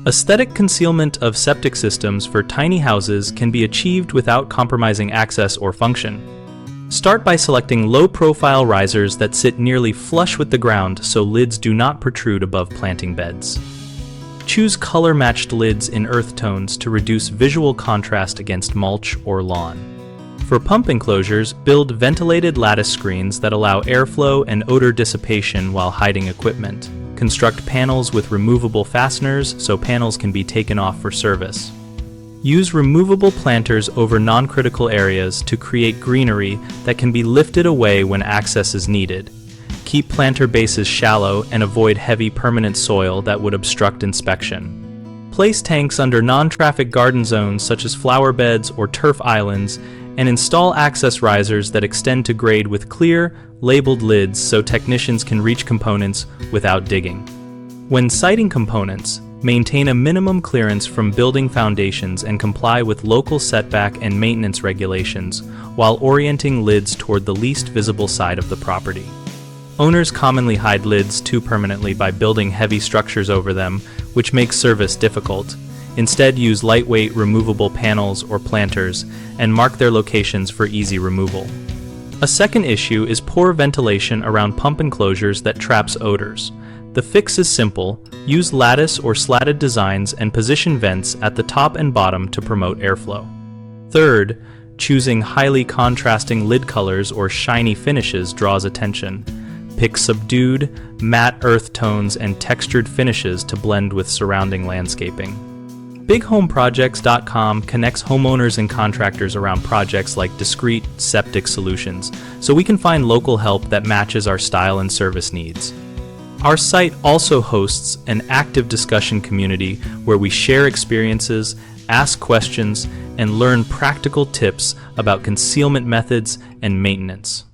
Aesthetic concealment of septic systems for tiny houses can be achieved without compromising access or function. Start by selecting low-profile risers that sit nearly flush with the ground so lids do not protrude above planting beds. Choose color-matched lids in earth tones to reduce visual contrast against mulch or lawn. For pump enclosures, build ventilated lattice screens that allow airflow and odor dissipation while hiding equipment. Construct panels with removable fasteners so panels can be taken off for service. Use removable planters over non-critical areas to create greenery that can be lifted away when access is needed. Keep planter bases shallow and avoid heavy permanent soil that would obstruct inspection. Place tanks under non-traffic garden zones such as flower beds or turf islands, and install access risers that extend to grade with clear, labeled lids so technicians can reach components without digging. When siting components, maintain a minimum clearance from building foundations and comply with local setback and maintenance regulations while orienting lids toward the least visible side of the property. Owners commonly hide lids too permanently by building heavy structures over them, which makes service difficult. Instead, use lightweight removable panels or planters and mark their locations for easy removal. A second issue is poor ventilation around pump enclosures that traps odors. The fix is simple: use lattice or slatted designs and position vents at the top and bottom to promote airflow. Third, choosing highly contrasting lid colors or shiny finishes draws attention. Pick subdued, matte earth tones and textured finishes to blend with surrounding landscaping. BigHomeProjects.com connects homeowners and contractors around projects like discreet septic solutions, so we can find local help that matches our style and service needs. Our site also hosts an active discussion community where we share experiences, ask questions, and learn practical tips about concealment methods and maintenance.